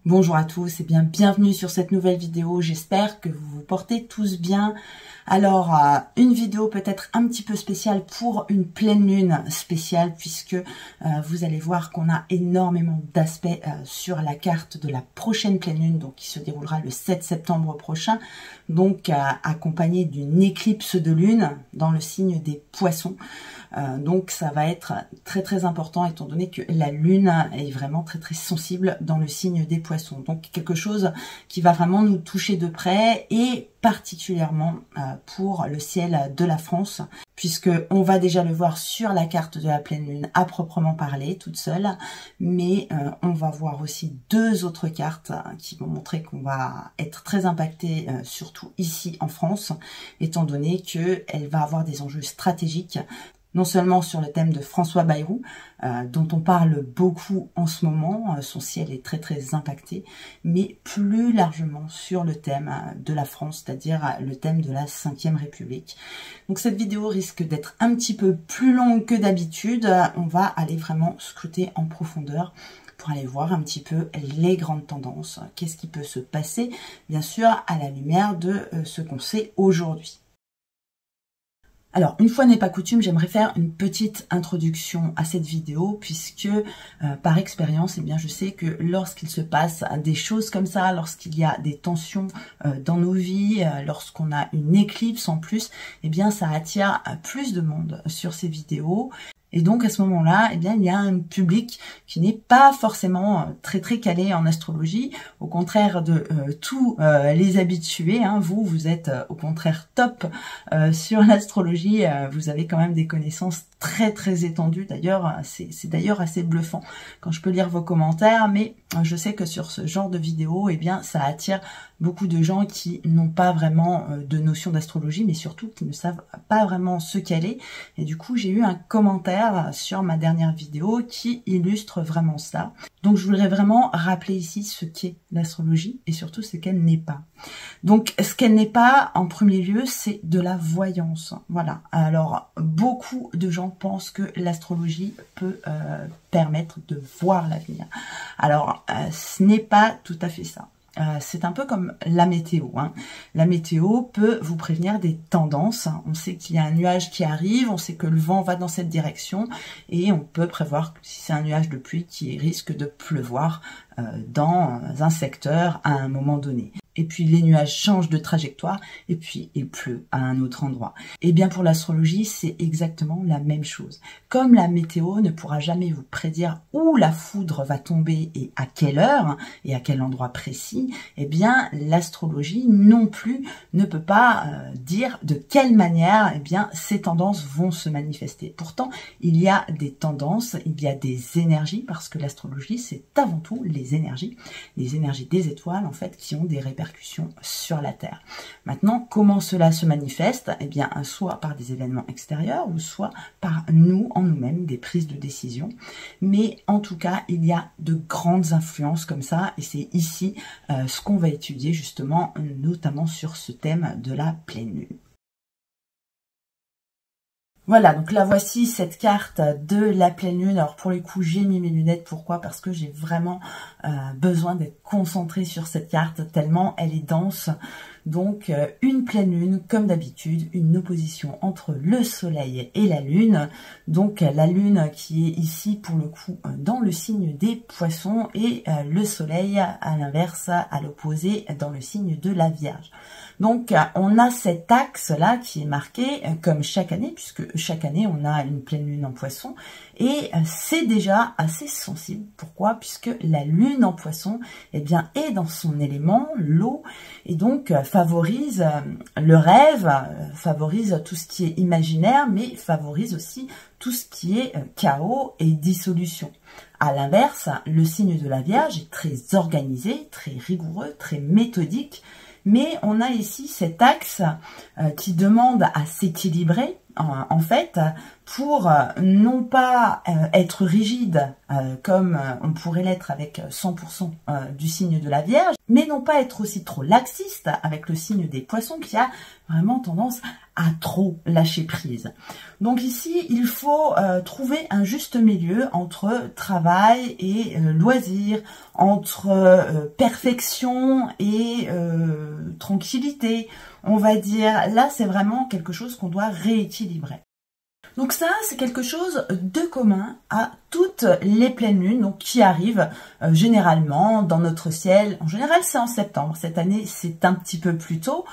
Bonjour à tous et bienvenue sur cette nouvelle vidéo. J'espère que vous vous portez tous bien. Alors, une vidéo peut-être un petit peu spéciale pour une pleine lune spéciale puisque vous allez voir qu'on a énormément d'aspects sur la carte de la prochaine pleine lune, donc qui se déroulera le 7 septembre prochain, donc accompagnée d'une éclipse de lune dans le signe des poissons. Donc ça va être très important étant donné que la lune est vraiment très sensible dans le signe des poissons. Donc quelque chose qui va vraiment nous toucher de près et particulièrement pour le ciel de la France, puisque on va déjà le voir sur la carte de la pleine lune à proprement parler toute seule, mais on va voir aussi deux autres cartes qui vont montrer qu'on va être très impacté, surtout ici en France, étant donné qu'elle va avoir des enjeux stratégiques, non seulement sur le thème de François Bayrou, dont on parle beaucoup en ce moment, son ciel est très impacté, mais plus largement sur le thème de la France, c'est-à-dire le thème de la 5e République. Donc cette vidéo risque d'être un petit peu plus longue que d'habitude, on va aller vraiment scruter en profondeur pour aller voir un petit peu les grandes tendances, qu'est-ce qui peut se passer, bien sûr, à la lumière de ce qu'on sait aujourd'hui. Alors, une fois n'est pas coutume, j'aimerais faire une petite introduction à cette vidéo puisque, par expérience, eh bien, je sais que lorsqu'il se passe des choses comme ça, lorsqu'il y a des tensions dans nos vies, lorsqu'on a une éclipse en plus, eh bien, ça attire plus de monde sur ces vidéos. Et donc à ce moment-là, eh bien, il y a un public qui n'est pas forcément très calé en astrologie, au contraire de tous les habitués. Hein. Vous êtes au contraire top sur l'astrologie. Vous avez quand même des connaissances très étendues. D'ailleurs, c'est d'ailleurs assez bluffant quand je peux lire vos commentaires. Mais je sais que sur ce genre de vidéo, eh bien, ça attire beaucoup de gens qui n'ont pas vraiment de notion d'astrologie, mais surtout qui ne savent pas vraiment ce qu'elle est. Et du coup, j'ai eu un commentaire sur ma dernière vidéo qui illustre vraiment ça. Donc, je voudrais vraiment rappeler ici ce qu'est l'astrologie et surtout ce qu'elle n'est pas. Donc, ce qu'elle n'est pas, en premier lieu, c'est de la voyance. Voilà. Alors, beaucoup de gens pensent que l'astrologie peut permettre de voir l'avenir. Alors, ce n'est pas tout à fait ça. C'est un peu comme la météo. Hein. La météo peut vous prévenir des tendances. On sait qu'il y a un nuage qui arrive, on sait que le vent va dans cette direction et on peut prévoir si c'est un nuage de pluie qui risque de pleuvoir dans un secteur à un moment donné. Et puis les nuages changent de trajectoire et puis il pleut à un autre endroit. Et bien pour l'astrologie, c'est exactement la même chose. Comme la météo ne pourra jamais vous prédire où la foudre va tomber et à quelle heure et à quel endroit précis, eh bien l'astrologie non plus ne peut pas dire de quelle manière eh bien ces tendances vont se manifester. Pourtant, il y a des tendances, il y a des énergies parce que l'astrologie c'est avant tout les énergies des étoiles en fait qui ont des répercussions sur la Terre. Maintenant, comment cela se manifeste? Eh bien, soit par des événements extérieurs ou soit par nous, en nous-mêmes, des prises de décision. Mais en tout cas, il y a de grandes influences comme ça et c'est ici ce qu'on va étudier justement, notamment sur ce thème de la pleine lune. Voilà, donc là voici cette carte de la pleine lune. Alors pour le coup, j'ai mis mes lunettes. Pourquoi? Parce que j'ai vraiment besoin d'être concentrée sur cette carte tellement elle est dense. Donc une pleine lune, comme d'habitude, une opposition entre le soleil et la lune. Donc la lune qui est ici pour le coup dans le signe des poissons et le soleil à l'inverse, à l'opposé dans le signe de la Vierge. Donc on a cet axe là qui est marqué comme chaque année, puisque chaque année on a une pleine lune en poisson et c'est déjà assez sensible. Pourquoi? Puisque la lune en poisson eh bien, est dans son élément, l'eau, et donc favorise le rêve, favorise tout ce qui est imaginaire, mais favorise aussi tout ce qui est chaos et dissolution. À l'inverse, le signe de la Vierge est très organisé, très rigoureux, très méthodique, mais on a ici cet axe qui demande à s'équilibrer, en fait, pour non pas être rigide comme on pourrait l'être avec 100% du signe de la Vierge, mais non pas être aussi trop laxiste avec le signe des poissons qui a vraiment tendance à trop lâcher prise. Donc ici, il faut trouver un juste milieu entre travail et loisir, entre perfection et tranquillité. On va dire, là, c'est vraiment quelque chose qu'on doit rééquilibrer. Donc ça, c'est quelque chose de commun à toutes les pleines lunes, donc qui arrivent généralement dans notre ciel. En général, c'est en septembre. Cette année, c'est un petit peu plus tôt.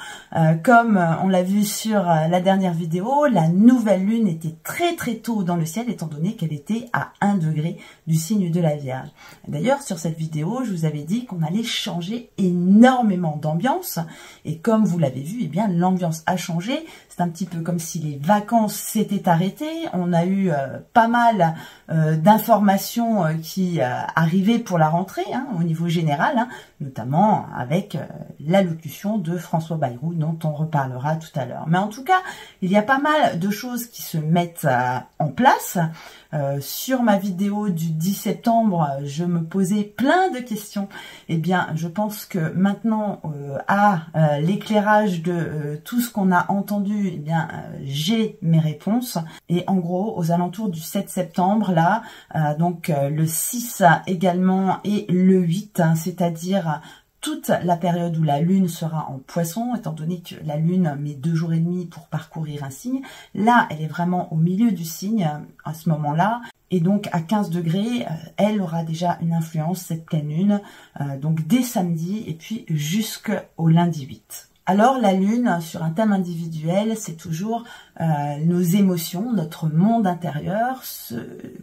Comme on l'a vu sur la dernière vidéo, la nouvelle lune était très tôt dans le ciel, étant donné qu'elle était à 1 degré du signe de la Vierge. D'ailleurs, sur cette vidéo, je vous avais dit qu'on allait changer énormément d'ambiance. Et comme vous l'avez vu, eh bien, l'ambiance a changé. C'est un petit peu comme si les vacances s'étaient arrêtées. On a eu pas mal d'informations qui arrivaient pour la rentrée, hein, au niveau général, hein, notamment avec l'allocution de François Bayrou, dont on reparlera tout à l'heure. Mais en tout cas, il y a pas mal de choses qui se mettent en place. Sur ma vidéo du 10 septembre, je me posais plein de questions. Eh bien, je pense que maintenant, à l'éclairage de tout ce qu'on a entendu, eh bien, j'ai mes réponses. Et en gros, aux alentours du 7 septembre, là, donc le 6 également et le 8, hein, c'est-à-dire toute la période où la lune sera en poisson, étant donné que la lune met 2 jours et demi pour parcourir un signe. Là, elle est vraiment au milieu du signe à ce moment-là. Et donc à 15 degrés, elle aura déjà une influence, cette pleine lune, donc dès samedi et puis jusqu'au lundi 8. Alors la lune, sur un thème individuel, c'est toujours nos émotions, notre monde intérieur, ce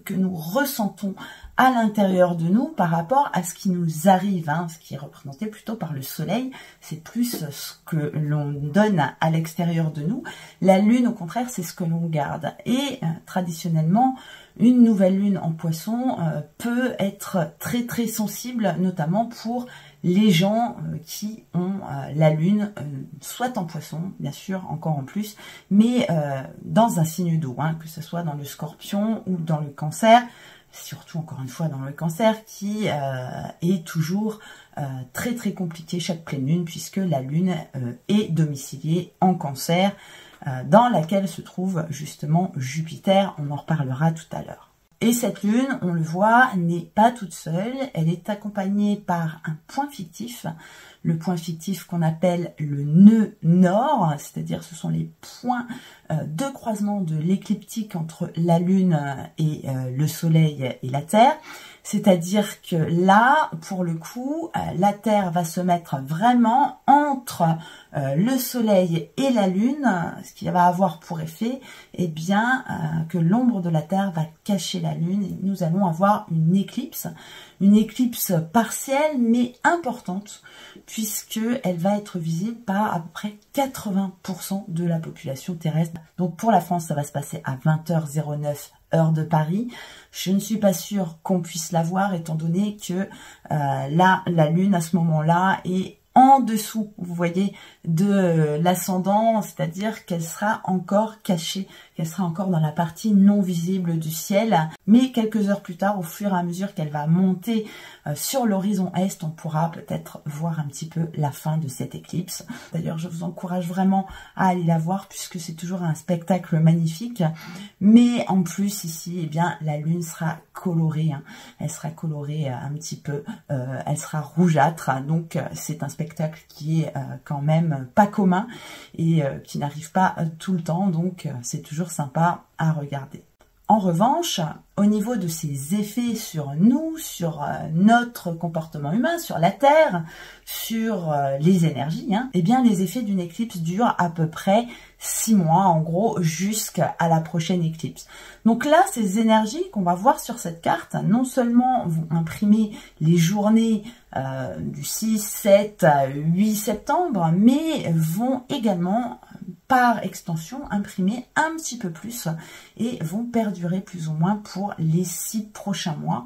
que nous ressentons à l'intérieur de nous par rapport à ce qui nous arrive, hein, ce qui est représenté plutôt par le soleil, c'est plus ce que l'on donne à l'extérieur de nous. La lune, au contraire, c'est ce que l'on garde. Et traditionnellement, une nouvelle lune en poisson peut être très sensible, notamment pour les gens qui ont la lune, soit en poisson, bien sûr, encore en plus, mais dans un signe d'eau, hein, que ce soit dans le scorpion ou dans le cancer, surtout encore une fois dans le cancer, qui est toujours très compliqué chaque pleine lune, puisque la lune est domiciliée en cancer, dans laquelle se trouve justement Jupiter, on en reparlera tout à l'heure. Et cette lune, on le voit, n'est pas toute seule, elle est accompagnée par un point fictif, le point fictif qu'on appelle le nœud nord, c'est-à-dire ce sont les points de croisement de l'écliptique entre la lune et le soleil et la terre. C'est-à-dire que là, pour le coup, la Terre va se mettre vraiment entre le Soleil et la Lune, ce qui va avoir pour effet, eh bien, que l'ombre de la Terre va cacher la Lune et nous allons avoir une éclipse partielle mais importante, puisqu'elle va être visible par à peu près 80% de la population terrestre. Donc pour la France, ça va se passer à 20h09 heure de Paris. Je ne suis pas sûre qu'on puisse la voir, étant donné que là, la lune à ce moment-là est en dessous, vous voyez, de l'ascendant, c'est-à-dire qu'elle sera encore cachée, qu'elle sera encore dans la partie non visible du ciel. Mais quelques heures plus tard, au fur et à mesure qu'elle va monter sur l'horizon est, on pourra peut-être voir un petit peu la fin de cette éclipse. D'ailleurs, je vous encourage vraiment à aller la voir, puisque c'est toujours un spectacle magnifique. Mais en plus, ici, eh bien, la lune sera colorée, hein. Elle sera colorée un petit peu, elle sera rougeâtre, donc c'est un spectacle qui est quand même pas commun et qui n'arrive pas tout le temps, donc c'est toujours sympa à regarder. En revanche, au niveau de ses effets sur nous, sur notre comportement humain, sur la Terre, sur les énergies, hein, eh bien les effets d'une éclipse durent à peu près 6 mois, en gros, jusqu'à la prochaine éclipse. Donc là, ces énergies qu'on va voir sur cette carte, non seulement vont imprimer les journées du 6, 7, 8 septembre, mais vont également, par extension, imprimer un petit peu plus et vont perdurer plus ou moins pour les 6 prochains mois.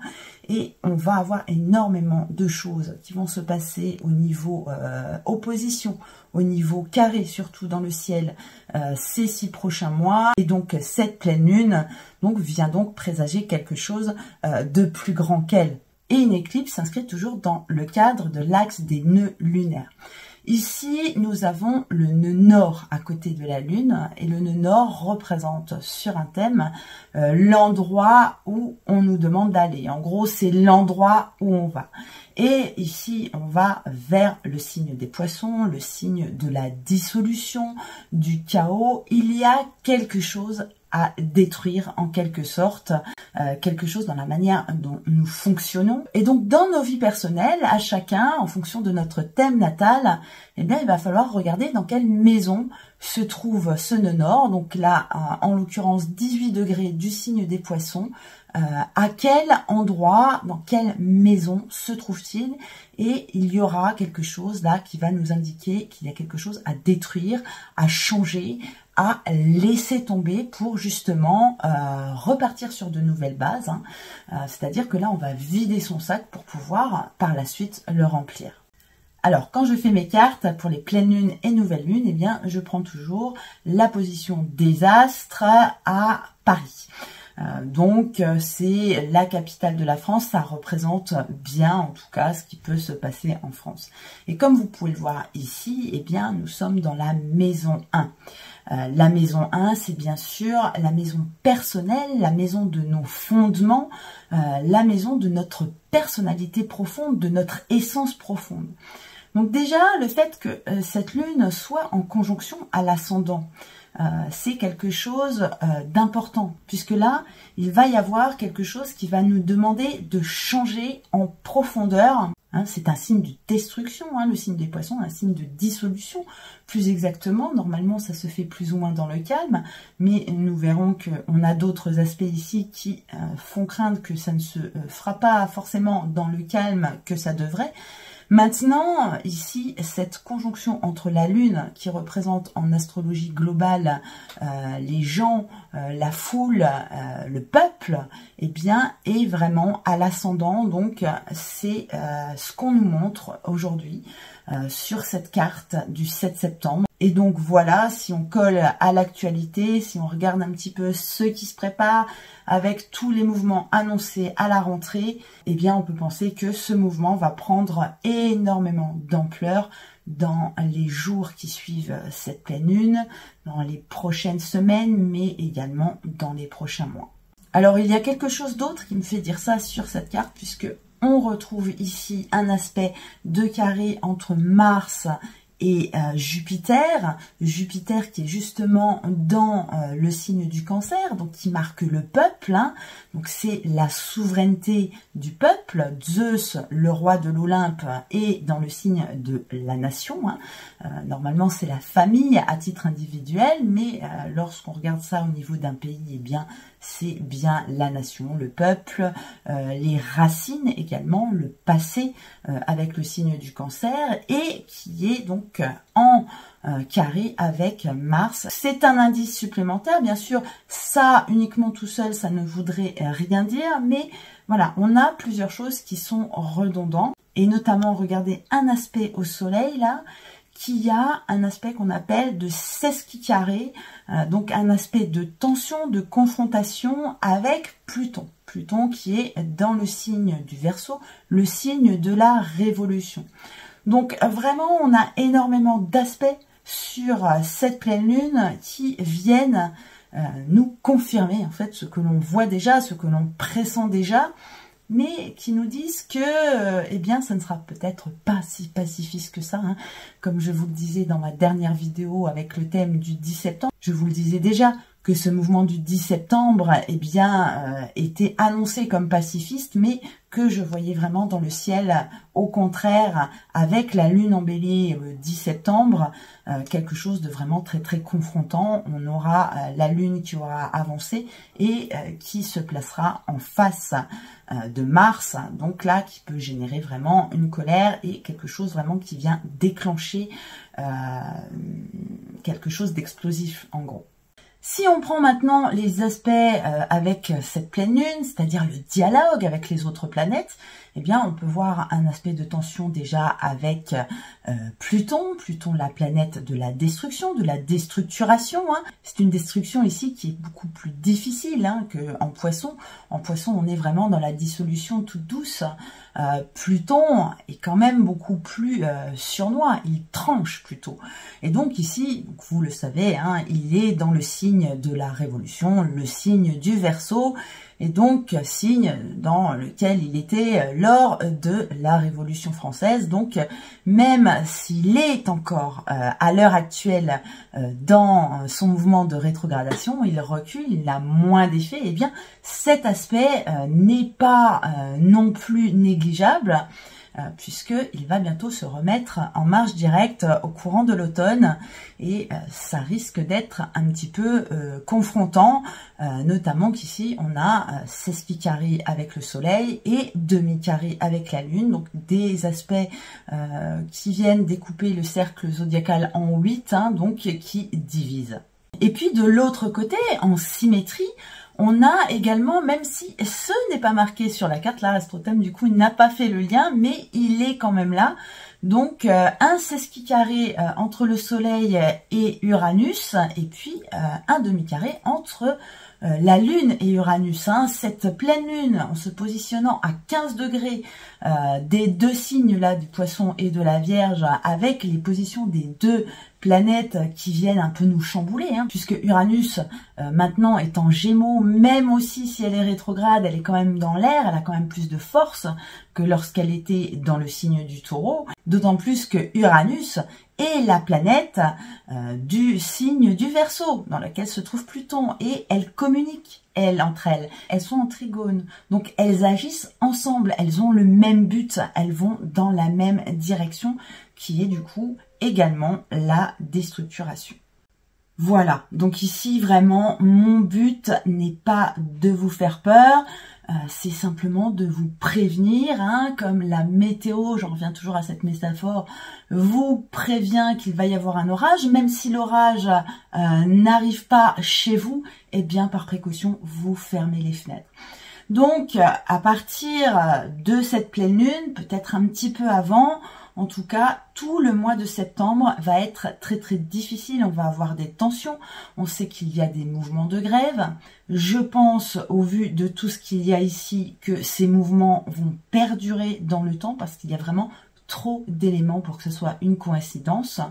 Et on va avoir énormément de choses qui vont se passer au niveau opposition, au niveau carré, surtout dans le ciel, ces 6 prochains mois. Et donc cette pleine lune vient donc présager quelque chose de plus grand qu'elle. Et une éclipse s'inscrit toujours dans le cadre de l'axe des nœuds lunaires. Ici, nous avons le nœud nord à côté de la Lune et le nœud nord représente sur un thème l'endroit où on nous demande d'aller. En gros, c'est l'endroit où on va. Et ici, on va vers le signe des poissons, le signe de la dissolution, du chaos. Il y a quelque chose à détruire en quelque sorte, quelque chose dans la manière dont nous fonctionnons. Et donc dans nos vies personnelles, à chacun, en fonction de notre thème natal, eh bien il va falloir regarder dans quelle maison se trouve ce nœud nord. Donc là, en l'occurrence 18 degrés du signe des poissons, à quel endroit, dans quelle maison se trouve-t-il? Et il y aura quelque chose là qui va nous indiquer qu'il y a quelque chose à détruire, à changer, à laisser tomber pour justement repartir sur de nouvelles bases. C'est-à-dire que là, on va vider son sac pour pouvoir par la suite le remplir. Alors, quand je fais mes cartes pour les pleines lunes et nouvelles lunes, eh bien, je prends toujours la position des astres à Paris. Donc, c'est la capitale de la France, ça représente bien, en tout cas, ce qui peut se passer en France. Et comme vous pouvez le voir ici, eh bien, nous sommes dans la maison 1. La maison 1, c'est bien sûr la maison personnelle, la maison de nos fondements, la maison de notre personnalité profonde, de notre essence profonde. Donc déjà, le fait que cette lune soit en conjonction à l'ascendant, c'est quelque chose d'important, puisque là, il va y avoir quelque chose qui va nous demander de changer en profondeur. C'est un signe de destruction, le signe des poissons, un signe de dissolution, plus exactement. Normalement, ça se fait plus ou moins dans le calme, mais nous verrons qu'on a d'autres aspects ici qui font craindre que ça ne se fera pas forcément dans le calme que ça devrait. Maintenant, ici, cette conjonction entre la Lune, qui représente en astrologie globale les gens, la foule, le peuple, eh bien, est vraiment à l'ascendant. Donc, c'est ce qu'on nous montre aujourd'hui sur cette carte du 7 septembre. Et donc voilà, si on colle à l'actualité, si on regarde un petit peu ce qui se prépare avec tous les mouvements annoncés à la rentrée, eh bien on peut penser que ce mouvement va prendre énormément d'ampleur dans les jours qui suivent cette pleine lune, dans les prochaines semaines, mais également dans les prochains mois. Alors il y a quelque chose d'autre qui me fait dire ça sur cette carte, puisque on retrouve ici un aspect de carré entre Mars et Jupiter, Jupiter qui est justement dans le signe du Cancer, donc qui marque le peuple, donc c'est la souveraineté du peuple. Zeus, le roi de l'Olympe, est dans le signe de la nation, normalement c'est la famille à titre individuel, mais lorsqu'on regarde ça au niveau d'un pays, eh bien c'est bien la nation, le peuple, les racines également, le passé avec le signe du Cancer, et qui est donc en carré avec Mars. C'est un indice supplémentaire, bien sûr, ça uniquement tout seul, ça ne voudrait rien dire, mais voilà, on a plusieurs choses qui sont redondantes, et notamment, regardez un aspect au soleil là, qui a un aspect qu'on appelle de sesquicarré, donc un aspect de tension, de confrontation avec Pluton. Pluton qui est dans le signe du Verseau, le signe de la révolution. Donc vraiment, on a énormément d'aspects sur cette pleine lune qui viennent nous confirmer en fait ce que l'on voit déjà, ce que l'on pressent déjà, mais qui nous disent que eh bien, ça ne sera peut-être pas si pacifiste que ça. Comme je vous le disais dans ma dernière vidéo avec le thème du 10 septembre, je vous le disais déjà que ce mouvement du 10 septembre eh bien, était annoncé comme pacifiste, mais que je voyais vraiment dans le ciel, au contraire, avec la lune en bélier le 10 septembre, quelque chose de vraiment très très confrontant. On aura la lune qui aura avancé et qui se placera en face de Mars, donc là qui peut générer vraiment une colère et quelque chose vraiment qui vient déclencher quelque chose d'explosif en gros. Si on prend maintenant les aspects avec cette pleine lune, c'est-à-dire le dialogue avec les autres planètes, eh bien on peut voir un aspect de tension déjà avec Pluton, la planète de la destruction, de la déstructuration. Hein. C'est une destruction ici qui est beaucoup plus difficile hein, qu'en Poisson. En Poisson, on est vraiment dans la dissolution toute douce. Pluton est quand même beaucoup plus surnois, il tranche plutôt. Et donc ici, vous le savez, hein, il est dans le signe de la Révolution, le signe du Verseau, et donc signe dans lequel il était lors de la Révolution française. Donc même s'il est encore à l'heure actuelle dans son mouvement de rétrogradation, il recule, il a moins d'effet, et bien cet aspect n'est pas non plus négligeable, puisqu'il va bientôt se remettre en marche directe au courant de l'automne et ça risque d'être un petit peu confrontant, notamment qu'ici on a sesquiquarie avec le soleil et demi-carie avec la lune, donc des aspects qui viennent découper le cercle zodiacal en 8, hein, donc qui divisent. Et puis de l'autre côté, en symétrie, on a également, même si ce n'est pas marqué sur la carte, là, Astrothème, du coup, il n'a pas fait le lien, mais il est quand même là. Donc, un sesquicarré entre le Soleil et Uranus, et puis un demi-carré entre la Lune et Uranus. Hein. Cette pleine Lune, en se positionnant à 15 degrés des deux signes là, du Poisson et de la Vierge, avec les positions des deux planètes qui viennent un peu nous chambouler, hein, puisque Uranus maintenant est en Gémeaux, même aussi si elle est rétrograde, elle est quand même dans l'air, elle a quand même plus de force que lorsqu'elle était dans le signe du Taureau, d'autant plus que Uranus est la planète du signe du Verseau, dans laquelle se trouve Pluton, et elles communiquent, elles, entre elles. Elles sont en trigone, donc elles agissent ensemble, elles ont le même but, elles vont dans la même direction, qui est du coup également la déstructuration. Voilà, donc ici vraiment mon but n'est pas de vous faire peur, c'est simplement de vous prévenir, hein, comme la météo, j'en reviens toujours à cette métaphore, vous prévient qu'il va y avoir un orage, même si l'orage n'arrive pas chez vous, eh bien par précaution vous fermez les fenêtres. Donc à partir de cette pleine lune, peut-être un petit peu avant, en tout cas, tout le mois de septembre va être très très difficile, on va avoir des tensions, on sait qu'il y a des mouvements de grève. Je pense, au vu de tout ce qu'il y a ici, que ces mouvements vont perdurer dans le temps parce qu'il y a vraiment trop d'éléments pour que ce soit une coïncidence.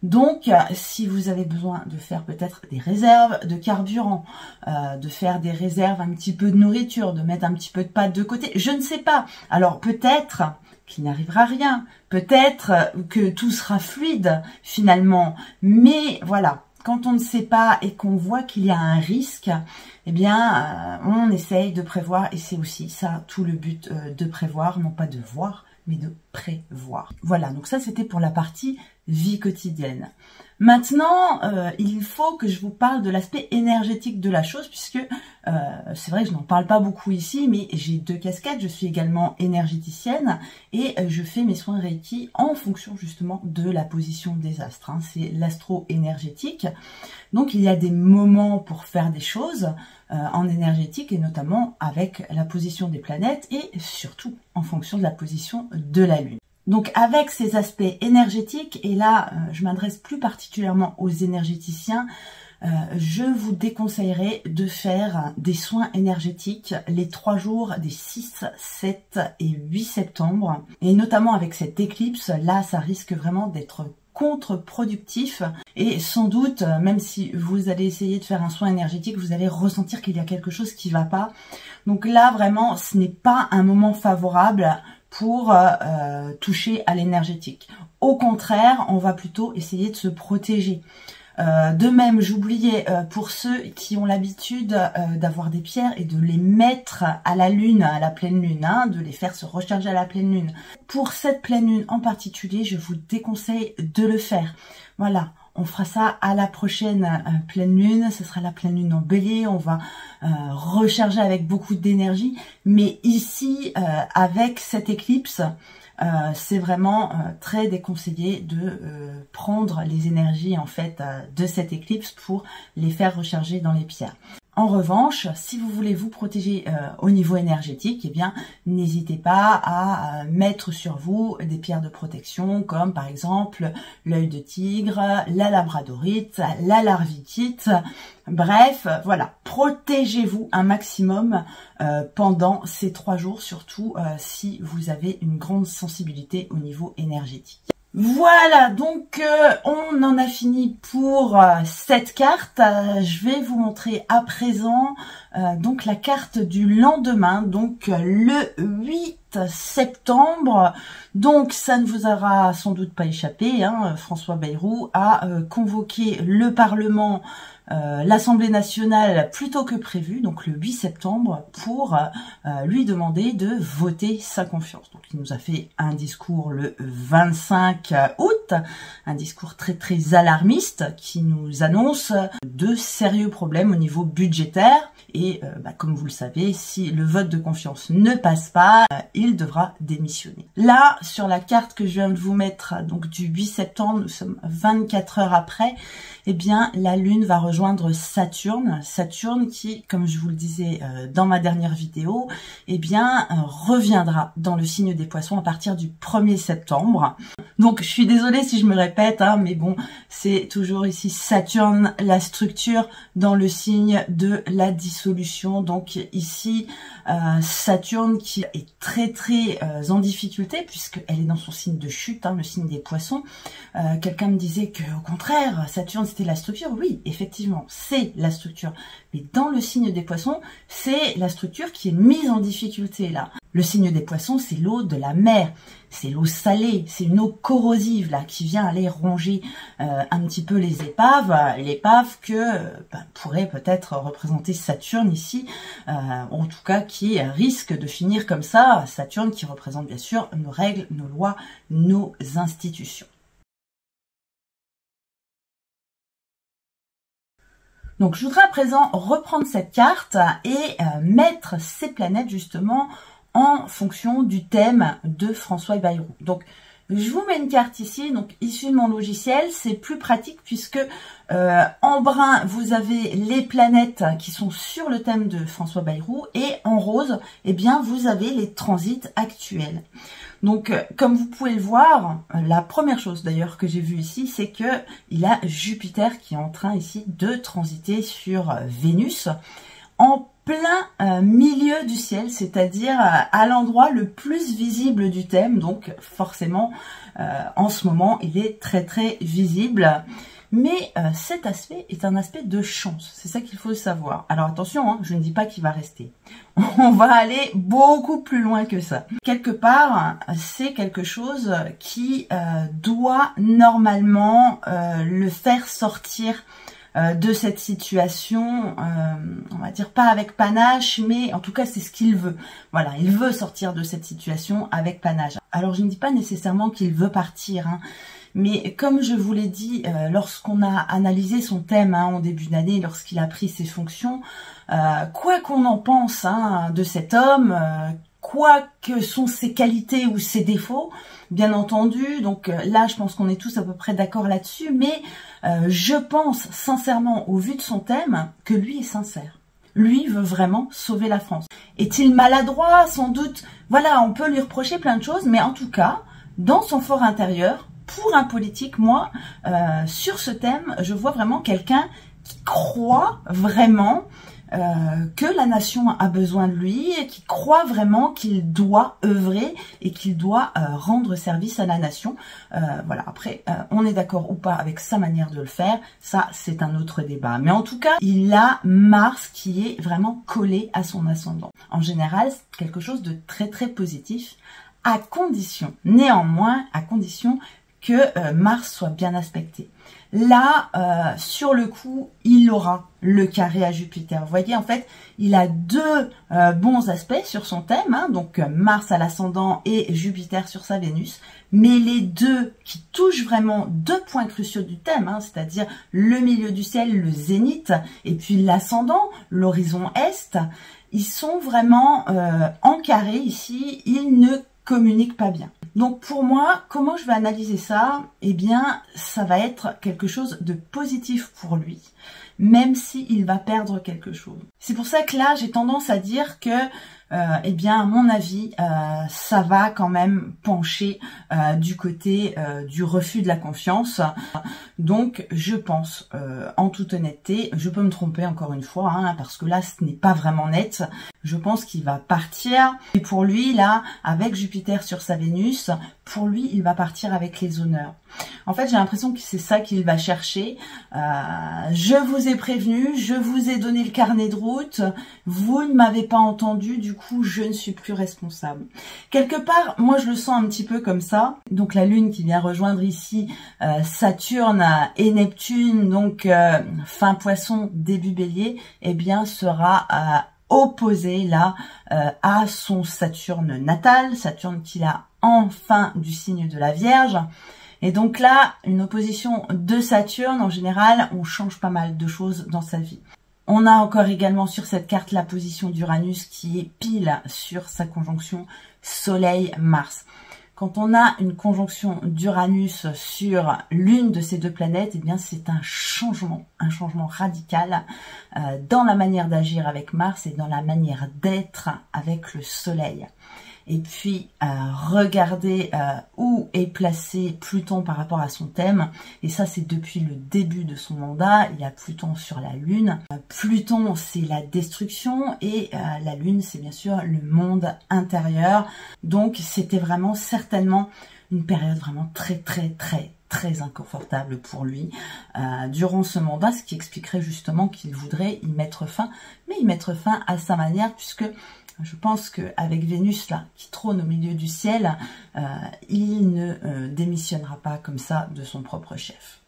Donc, si vous avez besoin de faire peut-être des réserves de carburant, de faire des réserves un petit peu de nourriture, de mettre un petit peu de pâtes de côté, je ne sais pas. Alors peut-être qu'il n'arrivera rien, peut-être que tout sera fluide finalement, mais voilà, quand on ne sait pas et qu'on voit qu'il y a un risque, eh bien on essaye de prévoir, et c'est aussi ça tout le but de prévoir, non pas de voir, mais de prévoir. Voilà, donc ça c'était pour la partie vie quotidienne. Maintenant, il faut que je vous parle de l'aspect énergétique de la chose, puisque c'est vrai que je n'en parle pas beaucoup ici, mais j'ai deux casquettes. Je suis également énergéticienne et je fais mes soins Reiki en fonction justement de la position des astres. Hein. C'est l'astro-énergétique. Donc il y a des moments pour faire des choses en énergétique, et notamment avec la position des planètes et surtout en fonction de la position de la Lune. Donc avec ces aspects énergétiques, et là je m'adresse plus particulièrement aux énergéticiens, je vous déconseillerais de faire des soins énergétiques les 3 jours des 6, 7 et 8 septembre. Et notamment avec cette éclipse, là ça risque vraiment d'être contre-productif, et sans doute, même si vous allez essayer de faire un soin énergétique, vous allez ressentir qu'il y a quelque chose qui ne va pas. Donc là vraiment ce n'est pas un moment favorable pour toucher à l'énergétique. Au contraire, on va plutôt essayer de se protéger. De même, j'oubliais, pour ceux qui ont l'habitude d'avoir des pierres et de les mettre à la lune, à la pleine lune, hein, de les faire se recharger à la pleine lune. Pour cette pleine lune en particulier, je vous déconseille de le faire. Voilà. On fera ça à la prochaine pleine lune, ce sera la pleine lune en bélier, on va recharger avec beaucoup d'énergie. Mais ici, avec cette éclipse, c'est vraiment très déconseillé de prendre les énergies en fait de cette éclipse pour les faire recharger dans les pierres. En revanche, si vous voulez vous protéger au niveau énergétique, eh bien, n'hésitez pas à mettre sur vous des pierres de protection comme par exemple l'œil de tigre, la labradorite, la larvikite. Bref, voilà, protégez-vous un maximum pendant ces 3 jours, surtout si vous avez une grande sensibilité au niveau énergétique. Voilà, donc on en a fini pour cette carte. Je vais vous montrer à présent donc la carte du lendemain, donc le 8 septembre. Donc ça ne vous aura sans doute pas échappé, hein, François Bayrou a convoqué le Parlement, l'Assemblée nationale plus tôt que prévu, donc le 8 septembre, pour lui demander de voter sa confiance. Donc il nous a fait un discours le 25 août, un discours très alarmiste qui nous annonce de sérieux problèmes au niveau budgétaire. Et comme vous le savez, si le vote de confiance ne passe pas, il devra démissionner. Là, sur la carte que je viens de vous mettre, donc du 8 septembre, nous sommes 24 heures après, eh bien la Lune va rejoindre Saturne. Saturne qui, comme je vous le disais dans ma dernière vidéo, eh bien reviendra dans le signe des Poissons à partir du 1er septembre. Donc je suis désolée si je me répète, hein, mais bon, c'est toujours ici Saturne, la structure dans le signe de la dissolution. Donc ici Saturne qui est très en difficulté puisqu'elle est dans son signe de chute, hein, le signe des Poissons. Quelqu'un me disait que au contraire, Saturne c'était la structure. Oui, effectivement, c'est la structure. Mais dans le signe des Poissons, c'est la structure qui est mise en difficulté là. Le signe des Poissons, c'est l'eau de la mer, c'est l'eau salée, c'est une eau corrosive là qui vient aller ronger un petit peu les épaves que pourrait peut-être représenter Saturne ici, en tout cas qui risque de finir comme ça. Saturne qui représente bien sûr nos règles, nos lois, nos institutions. Donc je voudrais à présent reprendre cette carte et mettre ces planètes justement en fonction du thème de François Bayrou. Donc je vous mets une carte ici, donc issue de mon logiciel, c'est plus pratique puisque en brun vous avez les planètes qui sont sur le thème de François Bayrou et en rose, eh bien vous avez les transits actuels. Donc, comme vous pouvez le voir, la première chose d'ailleurs que j'ai vue ici, c'est que il a Jupiter qui est en train ici de transiter sur Vénus en plein milieu du ciel, c'est-à-dire à l'endroit le plus visible du thème. Donc, forcément, en ce moment, il est très visible. Mais cet aspect est un aspect de chance, c'est ça qu'il faut savoir. Alors attention, hein, je ne dis pas qu'il va rester. On va aller beaucoup plus loin que ça. Quelque part, c'est quelque chose qui doit normalement le faire sortir de cette situation, on va dire pas avec panache, mais en tout cas c'est ce qu'il veut. Voilà, il veut sortir de cette situation avec panache. Alors je ne dis pas nécessairement qu'il veut partir, hein, mais comme je vous l'ai dit, lorsqu'on a analysé son thème en début d'année, lorsqu'il a pris ses fonctions, quoi qu'on en pense de cet homme, quoi que sont ses qualités ou ses défauts, bien entendu, donc là je pense qu'on est tous à peu près d'accord là-dessus, mais je pense sincèrement au vu de son thème que lui est sincère. Lui veut vraiment sauver la France. Est-il maladroit? Sans doute. Voilà, on peut lui reprocher plein de choses, mais en tout cas, dans son fort intérieur, pour un politique, moi, sur ce thème, je vois vraiment quelqu'un qui croit vraiment que la nation a besoin de lui, et qui croit vraiment qu'il doit œuvrer et qu'il doit rendre service à la nation. Voilà, après, on est d'accord ou pas avec sa manière de le faire, ça c'est un autre débat. Mais en tout cas, il a Mars qui est vraiment collé à son ascendant. En général, c'est quelque chose de très positif, à condition, néanmoins, à condition que Mars soit bien aspecté. Là, sur le coup, il aura le carré à Jupiter. Vous voyez, en fait, il a deux bons aspects sur son thème, donc Mars à l'ascendant et Jupiter sur sa Vénus. Mais les deux qui touchent vraiment deux points cruciaux du thème, c'est-à-dire le milieu du ciel, le zénith, et puis l'ascendant, l'horizon est, ils sont vraiment en carré ici, ils ne communiquent pas bien. Donc pour moi, comment je vais analyser ça? Eh bien, ça va être quelque chose de positif pour lui, même s'il va perdre quelque chose. C'est pour ça que là, j'ai tendance à dire que, eh bien, à mon avis, ça va quand même pencher du côté du refus de la confiance. Donc, je pense, en toute honnêteté, je peux me tromper encore une fois, hein, parce que là, ce n'est pas vraiment net. Je pense qu'il va partir. Et pour lui, là, avec Jupiter sur sa Vénus, pour lui, il va partir avec les honneurs. En fait, j'ai l'impression que c'est ça qu'il va chercher. Je vous ai prévenu, je vous ai donné le carnet de route, vous ne m'avez pas entendu, du coup, je ne suis plus responsable. Quelque part, moi, je le sens un petit peu comme ça. Donc, la Lune qui vient rejoindre ici Saturne et Neptune, donc fin Poisson, début Bélier, eh bien, sera opposé là à son Saturne natal, Saturne qu'il a en fin du signe de la Vierge. Et donc là, une opposition de Saturne, en général, on change pas mal de choses dans sa vie. On a encore également sur cette carte la position d'Uranus qui est pile sur sa conjonction Soleil-Mars. Quand on a une conjonction d'Uranus sur l'une de ces deux planètes, eh bien c'est un changement radical dans la manière d'agir avec Mars et dans la manière d'être avec le Soleil. Et puis, regardez où est placé Pluton par rapport à son thème. Et ça, c'est depuis le début de son mandat. Il y a Pluton sur la Lune. Pluton, c'est la destruction et la Lune, c'est bien sûr le monde intérieur. Donc, c'était vraiment certainement une période vraiment très inconfortable pour lui durant ce mandat, ce qui expliquerait justement qu'il voudrait y mettre fin, mais y mettre fin à sa manière, puisque je pense qu'avec Vénus là qui trône au milieu du ciel, il ne démissionnera pas comme ça de son propre chef.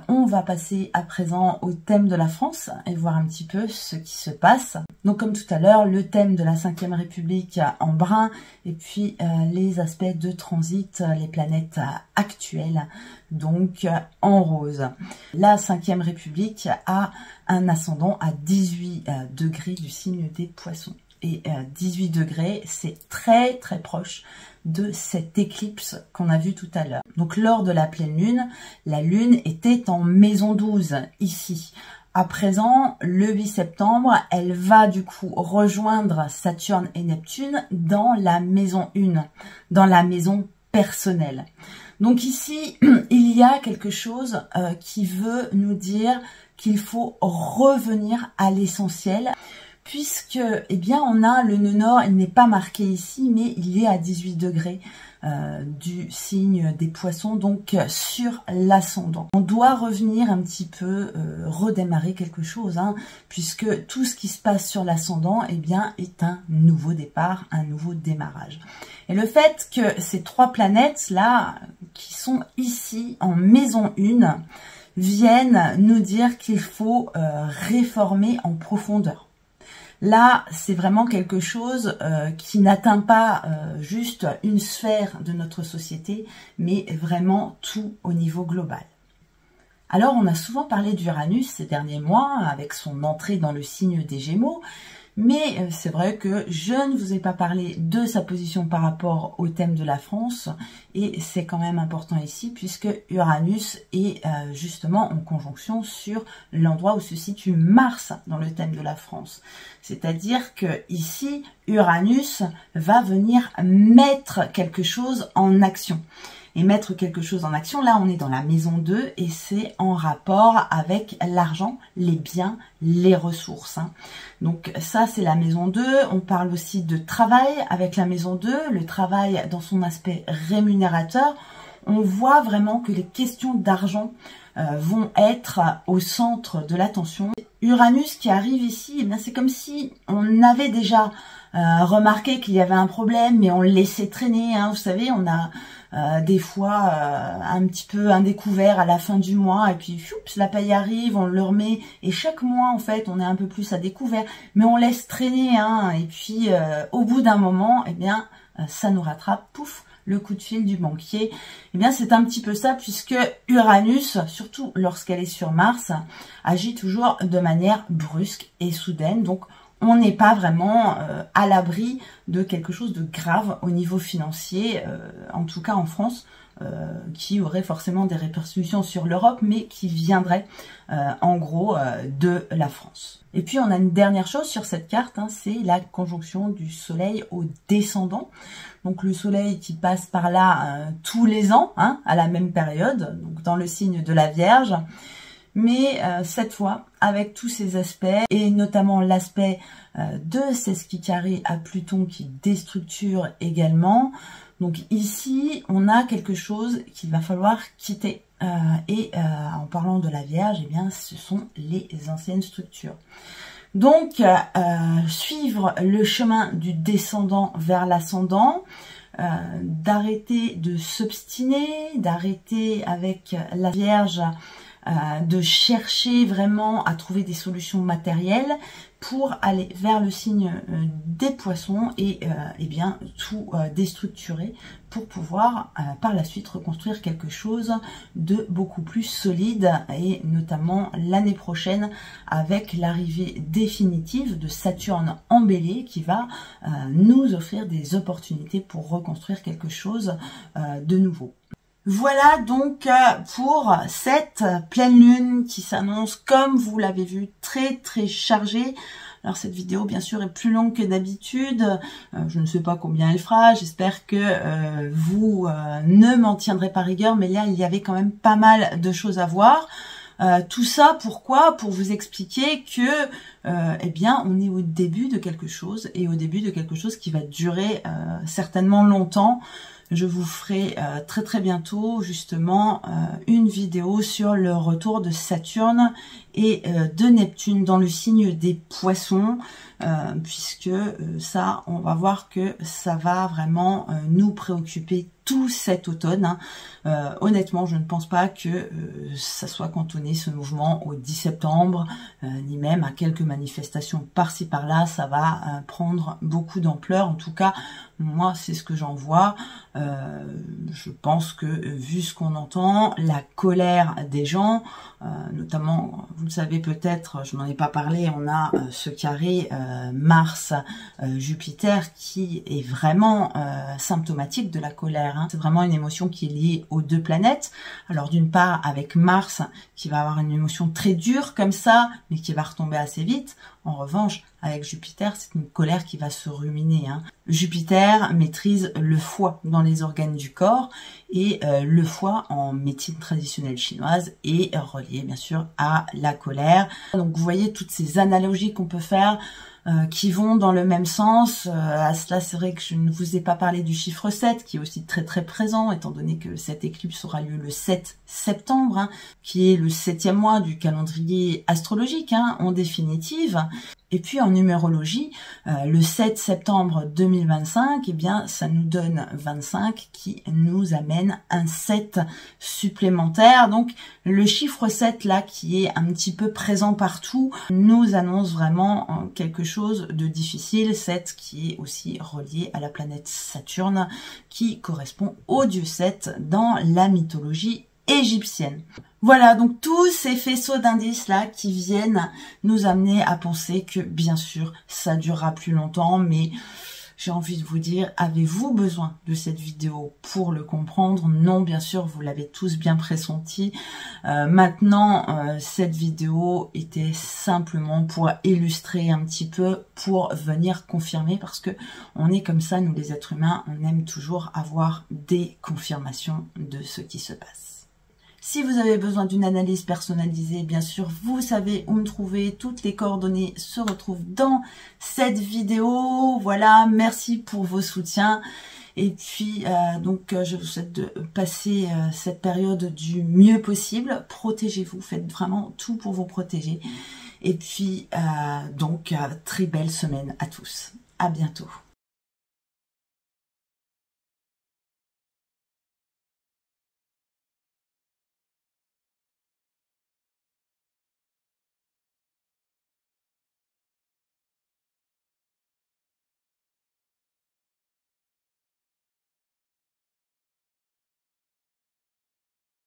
On va passer à présent au thème de la France et voir un petit peu ce qui se passe. Donc comme tout à l'heure, le thème de la 5e République en brun et puis les aspects de transit, les planètes actuelles, donc en rose. La 5e République a un ascendant à 18 degrés du signe des Poissons. Et 18 degrés, c'est très proche de cette éclipse qu'on a vue tout à l'heure. Donc lors de la pleine lune, la lune était en maison 12 ici. À présent, le 8 septembre, elle va du coup rejoindre Saturne et Neptune dans la maison 1, dans la maison personnelle. Donc ici, il y a quelque chose qui veut nous dire qu'il faut revenir à l'essentiel. Puisque, eh bien, on a le nœud nord, il n'est pas marqué ici, mais il est à 18 degrés du signe des Poissons, donc sur l'ascendant. On doit revenir un petit peu, redémarrer quelque chose, hein, puisque tout ce qui se passe sur l'ascendant, eh bien, est un nouveau départ, un nouveau démarrage. Et le fait que ces trois planètes-là, qui sont ici en maison 1, viennent nous dire qu'il faut réformer en profondeur. Là, c'est vraiment quelque chose qui n'atteint pas juste une sphère de notre société, mais vraiment tout au niveau global. Alors, on a souvent parlé d'Uranus ces derniers mois, avec son entrée dans le signe des Gémeaux, mais c'est vrai que je ne vous ai pas parlé de sa position par rapport au thème de la France, et c'est quand même important ici, puisque Uranus est justement en conjonction sur l'endroit où se situe Mars dans le thème de la France. C'est-à-dire que ici, Uranus va venir mettre quelque chose en action. Et mettre quelque chose en action, là on est dans la maison 2 et c'est en rapport avec l'argent, les biens, les ressources. Hein. Donc ça c'est la maison 2, on parle aussi de travail avec la maison 2, le travail dans son aspect rémunérateur. On voit vraiment que les questions d'argent vont être au centre de l'attention. Uranus qui arrive ici, eh c'est comme si on avait déjà remarqué qu'il y avait un problème, mais on le laissait traîner. Hein. Vous savez, on a des fois un petit peu un découvert à la fin du mois, et puis choups, la paye arrive, on le remet, et chaque mois en fait on est un peu plus à découvert, mais on laisse traîner, hein, et puis au bout d'un moment, eh bien ça nous rattrape, pouf, le coup de fil du banquier. Eh bien c'est un petit peu ça, puisque Uranus, surtout lorsqu'elle est sur Mars, agit toujours de manière brusque et soudaine, donc on n'est pas vraiment à l'abri de quelque chose de grave au niveau financier, en tout cas en France, qui aurait forcément des répercussions sur l'Europe, mais qui viendrait en gros de la France. Et puis on a une dernière chose sur cette carte, hein, c'est la conjonction du soleil au descendant. Donc le soleil qui passe par là tous les ans, hein, à la même période, donc dans le signe de la Vierge. Mais cette fois, avec tous ces aspects, et notamment l'aspect de Sesquicarré à Pluton qui déstructure également. Donc ici, on a quelque chose qu'il va falloir quitter. En parlant de la Vierge, eh bien, ce sont les anciennes structures. Donc, suivre le chemin du descendant vers l'ascendant, d'arrêter de s'obstiner, d'arrêter avec la Vierge, de chercher vraiment à trouver des solutions matérielles pour aller vers le signe des poissons et bien tout déstructurer pour pouvoir par la suite reconstruire quelque chose de beaucoup plus solide, et notamment l'année prochaine avec l'arrivée définitive de Saturne en Bélier qui va nous offrir des opportunités pour reconstruire quelque chose de nouveau. Voilà donc pour cette pleine lune qui s'annonce, comme vous l'avez vu, très chargée. Alors cette vidéo bien sûr est plus longue que d'habitude, je ne sais pas combien elle fera, j'espère que vous ne m'en tiendrez pas rigueur, mais là il y avait quand même pas mal de choses à voir. Tout ça pourquoi? Pour vous expliquer que eh bien on est au début de quelque chose, et au début de quelque chose qui va durer certainement longtemps. Je vous ferai très bientôt justement une vidéo sur le retour de Saturne et de Neptune dans le signe des poissons, puisque ça, on va voir que ça va vraiment nous préoccuper tout cet automne. Honnêtement, je ne pense pas que ça soit cantonné ce mouvement au 10 septembre, ni même à quelques manifestations par-ci par-là. Ça va prendre beaucoup d'ampleur. En tout cas, moi, c'est ce que j'en vois. Je pense que, vu ce qu'on entend, la colère des gens, notamment, vous le savez peut-être, je n'en ai pas parlé, on a ce carré Mars-Jupiter qui est vraiment symptomatique de la colère. Hein. C'est vraiment une émotion qui est liée aux deux planètes. Alors d'une part, avec Mars, qui va avoir une émotion très dure comme ça, mais qui va retomber assez vite. En revanche, avec Jupiter, c'est une colère qui va se ruminer. Hein. Jupiter maîtrise le foie dans les organes du corps, et le foie en médecine traditionnelle chinoise est relié bien sûr à la colère. Donc vous voyez toutes ces analogies qu'on peut faire qui vont dans le même sens. À cela, c'est vrai que je ne vous ai pas parlé du chiffre 7, qui est aussi très présent, étant donné que cette éclipse aura lieu le 7 septembre, hein, qui est le 7e mois du calendrier astrologique, hein, en définitive. Et puis en numérologie, le 7 septembre 2025, eh bien, ça nous donne 25 qui nous amène un 7 supplémentaire. Donc le chiffre 7 là, qui est un petit peu présent partout, nous annonce vraiment quelque chose de difficile. 7 qui est aussi relié à la planète Saturne, qui correspond au dieu 7 dans la mythologie égyptienne. Voilà, donc tous ces faisceaux d'indices là qui viennent nous amener à penser que bien sûr ça durera plus longtemps, mais j'ai envie de vous dire, avez-vous besoin de cette vidéo pour le comprendre? Non, bien sûr, vous l'avez tous bien pressenti. Maintenant, cette vidéo était simplement pour illustrer un petit peu, pour venir confirmer, parce que on est comme ça, nous les êtres humains, on aime toujours avoir des confirmations de ce qui se passe. Si vous avez besoin d'une analyse personnalisée, bien sûr, vous savez où me trouver. Toutes les coordonnées se retrouvent dans cette vidéo. Voilà, merci pour vos soutiens. Et puis, je vous souhaite de passer cette période du mieux possible. Protégez-vous, faites vraiment tout pour vous protéger. Et puis, très belle semaine à tous. À bientôt.